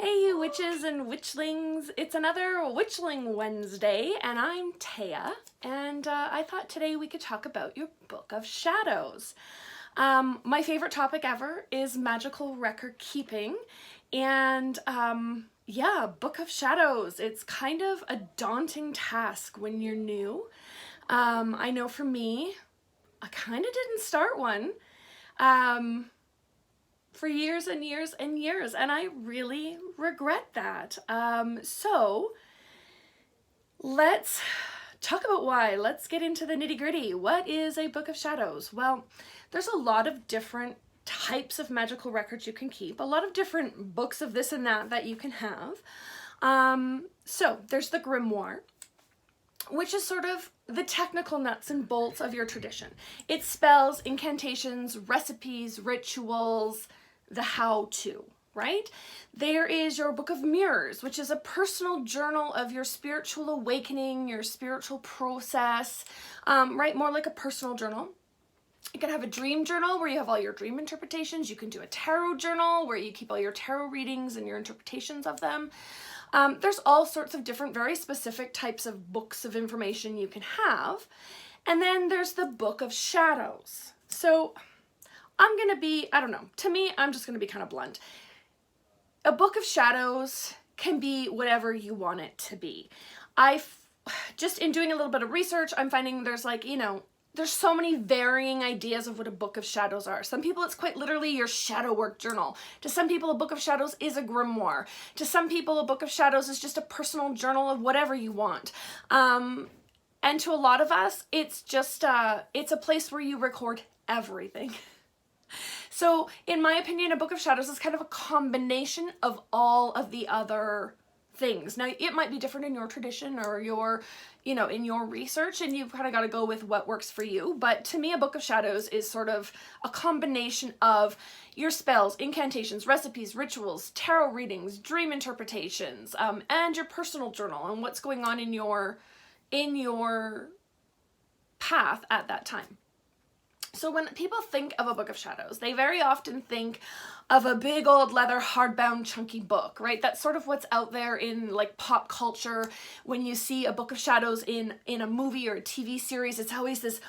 Hey you witches and witchlings, it's another Witchling Wednesday and I'm Taya and I thought today we could talk about your Book of Shadows. My favorite topic ever is magical record keeping and yeah, Book of Shadows. It's kind of a daunting task when you're new. I know for me, I kind of didn't start one. For years and years and years, and I really regret that. So let's talk about why. Let's get into the nitty-gritty. What is a Book of Shadows? Well, there's a lot of different types of magical records you can keep, a lot of different books of this and that you can have. So there's the grimoire, which is sort of the technical nuts and bolts of your tradition. It's spells, incantations, recipes, rituals, the how-to, right? There is your Book of Mirrors, which is a personal journal of your spiritual awakening, your spiritual process, right? More like a personal journal. You can have a dream journal where you have all your dream interpretations. You can do a tarot journal where you keep all your tarot readings and your interpretations of them. There's all sorts of different, very specific types of books of information you can have. And then there's the Book of Shadows. So I'm going to be, I don't know, to me, I'm just going to be kind of blunt. A Book of Shadows can be whatever you want it to be. Just in doing a little bit of research, I'm finding there's like, there's so many varying ideas of what a Book of Shadows are. Some people, it's quite literally your shadow work journal. To some people, a Book of Shadows is a grimoire. To some people, a Book of Shadows is just a personal journal of whatever you want. And to a lot of us, it's just, it's a place where you record everything. So, in my opinion, a Book of Shadows is kind of a combination of all of the other things. Now, it might be different in your tradition or your, in your research, and you've kind of got to go with what works for you. But to me, a Book of Shadows is sort of a combination of your spells, incantations, recipes, rituals, tarot readings, dream interpretations, and your personal journal and what's going on in your path at that time. So when people think of a Book of Shadows, they very often think of a big old leather hardbound chunky book, right? That's sort of what's out there in like pop culture. When you see a Book of Shadows in a movie or a TV series, it's always this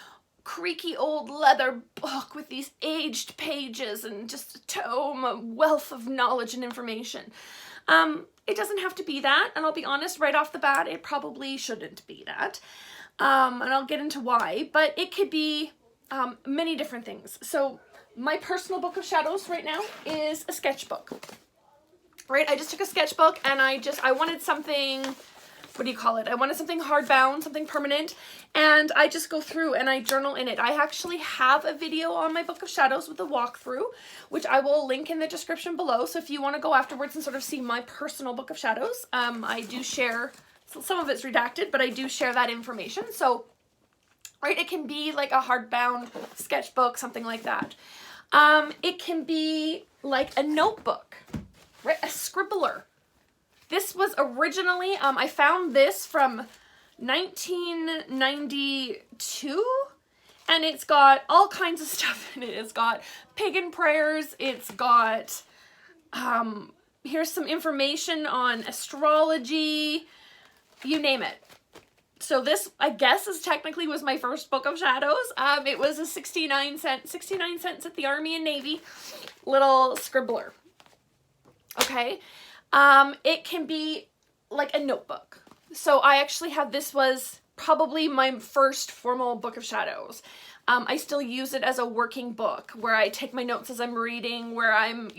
creaky old leather book with these aged pages and just a tome, a wealth of knowledge and information. It doesn't have to be that, and I'll be honest, right off the bat, it probably shouldn't be that. And I'll get into why, but it could be many different things. So my personal Book of Shadows right now is a sketchbook, right? I just took a sketchbook and I wanted something, what do you call it? I wanted something hardbound, something permanent, and I just go through and I journal in it. I actually have a video on my Book of Shadows with a walkthrough, which I will link in the description below. So if you want to go afterwards and sort of see my personal Book of Shadows, I do share, so some of it's redacted, but I do share that information. So right, it can be like a hardbound sketchbook, something like that. It can be like a notebook, right? A scribbler. This was originally, I found this from 1992, and it's got all kinds of stuff in it. It's got pagan prayers. It's got, here's some information on astrology, you name it. So this, I guess, technically was my first Book of Shadows. It was a 69 cents at the Army and Navy little scribbler. Okay. It can be like a notebook. So I actually have, this was probably my first formal Book of Shadows. I still use it as a working book where I take my notes as I'm reading, where I'm,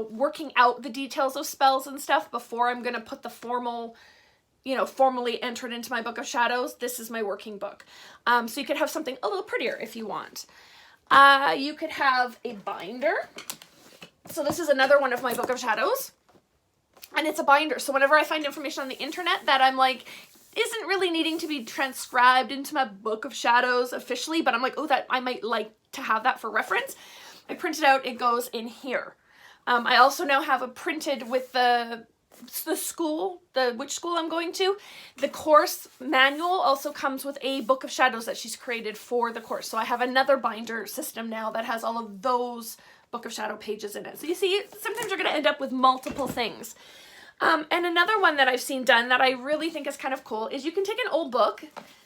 working out the details of spells and stuff before I'm going to put the formally entered into my Book of Shadows. This is my working book. So you could have something a little prettier if you want. You could have a binder. So this is another one of my Book of Shadows. And it's a binder. So whenever I find information on the internet that I'm like, isn't really needing to be transcribed into my Book of Shadows officially, but I'm like, oh, that I might like to have that for reference, I print it out, it goes in here. I also now have a printed with the school, which school I'm going to. The course manual also comes with a Book of Shadows that she's created for the course. So I have another binder system now that has all of those Book of Shadow pages in it. So you see, sometimes you're going to end up with multiple things. And another one that I've seen done that I really think is kind of cool is you can take an old book,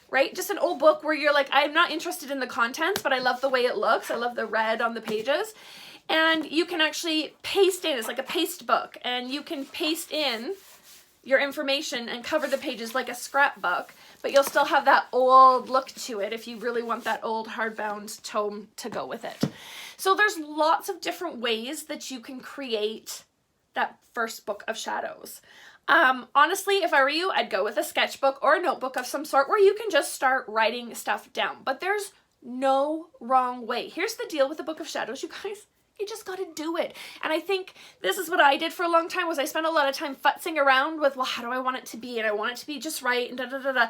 right? Just an old book where you're like, I'm not interested in the contents, but I love the way it looks. I love the red on the pages. And you can actually paste in, it's like a paste book, and you can paste in your information and cover the pages like a scrapbook, but you'll still have that old look to it if you really want that old hardbound tome to go with it. So there's lots of different ways that you can create that first book of shadows. Honestly, if I were you, I'd go with a sketchbook or a notebook of some sort where you can just start writing stuff down. But there's no wrong way. Here's the deal with the Book of Shadows, you guys. You just got to do it. And I think this is what I did for a long time, was I spent a lot of time futzing around with, well, how do I want it to be? And I want it to be just right, and da-da-da-da,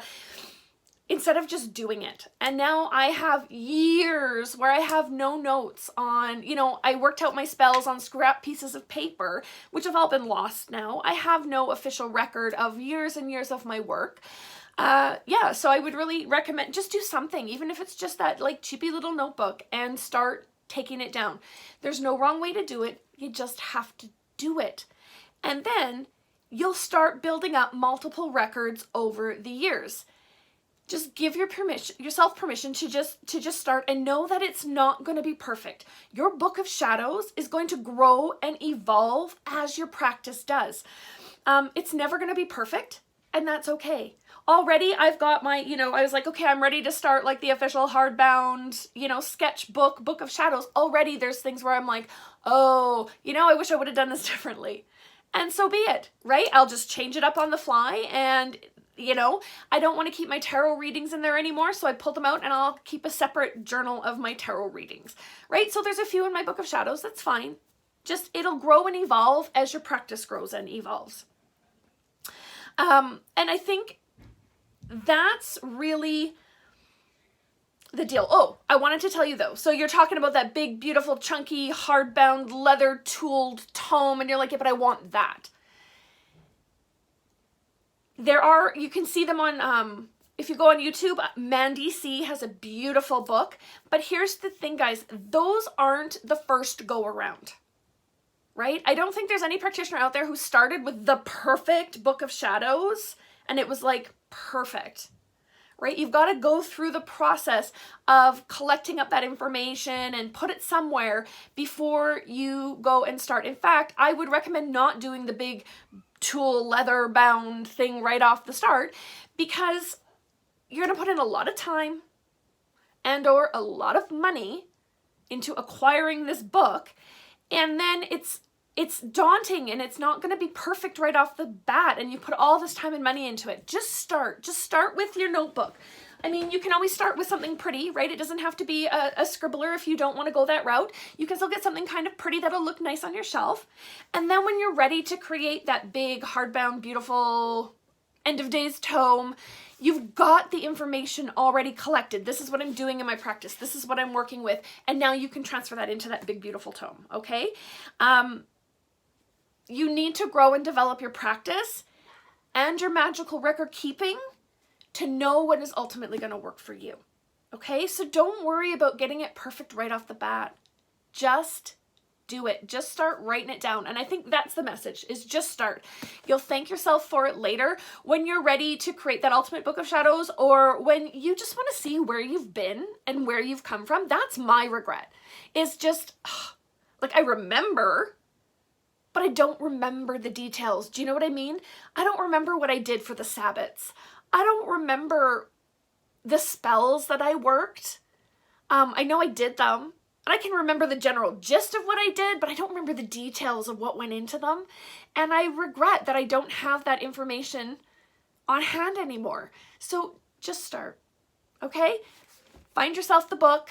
instead of just doing it. And now I have years where I have no notes on, you know, I worked out my spells on scrap pieces of paper, which have all been lost now. I have no official record of years and years of my work. Yeah, so I would really recommend just do something, even if it's just that like cheapy little notebook, and start taking it down. There's no wrong way to do it. You just have to do it. And then you'll start building up multiple records over the years. Just give yourself permission to just start, and know that it's not going to be perfect. Your Book of Shadows is going to grow and evolve as your practice does. It's never going to be perfect, and that's okay. Already I've got my, you know, I was like, okay, I'm ready to start like the official hardbound, you know, sketchbook, Book of Shadows. Already there's things where I'm like, oh, you know, I wish I would have done this differently. And so be it, right? I'll just change it up on the fly, and, you know, I don't want to keep my tarot readings in there anymore, so I pulled them out, and I'll keep a separate journal of my tarot readings, right? So there's a few in my Book of Shadows, that's fine. Just, it'll grow and evolve as your practice grows and evolves. And I think that's really the deal. Oh, I wanted to tell you though. So you're talking about that big, beautiful, chunky, hardbound, leather tooled tome, and you're like, yeah, but I want that. You can see them on, if you go on YouTube, Mandy C has a beautiful book. But here's the thing, guys. Those aren't the first go around, right? I don't think there's any practitioner out there who started with the perfect Book of Shadows and it was like perfect, right? You've got to go through the process of collecting up that information and put it somewhere before you go and start. In fact, I would recommend not doing the big tool leather bound thing right off the start, because you're going to put in a lot of time and or a lot of money into acquiring this book, and then it's daunting and it's not going to be perfect right off the bat, and you put all this time and money into it. Just start with your notebook. I mean, you can always start with something pretty, right? It doesn't have to be a scribbler if you don't want to go that route. You can still get something kind of pretty that'll look nice on your shelf. And then when you're ready to create that big, hardbound, beautiful end of days tome, you've got the information already collected. This is what I'm doing in my practice. This is what I'm working with. And now you can transfer that into that big, beautiful tome, okay? You need to grow and develop your practice and your magical record keeping to know what is ultimately going to work for you. Okay, so don't worry about getting it perfect right off the bat. Just do it. Just start writing it down. And I think that's the message, is just start. You'll thank yourself for it later when you're ready to create that ultimate Book of Shadows, or when you just want to see where you've been and where you've come from. That's my regret. Is just, like, I remember, but I don't remember the details. Do you know what I mean? I don't remember what I did for the Sabbats. I don't remember the spells that I worked. I know I did them, and I can remember the general gist of what I did, but I don't remember the details of what went into them. And I regret that I don't have that information on hand anymore. So just start, okay? Find yourself the book.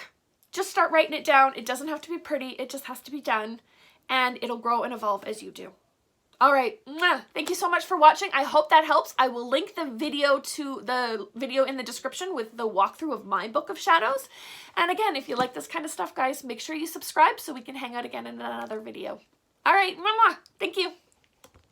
Just start writing it down. It doesn't have to be pretty. It just has to be done. And it'll grow and evolve as you do. All right, thank you so much for watching. I hope that helps. I will link the video in the description with the walkthrough of my Book of Shadows. And again, if you like this kind of stuff, guys, make sure you subscribe so we can hang out again in another video. All right, thank you.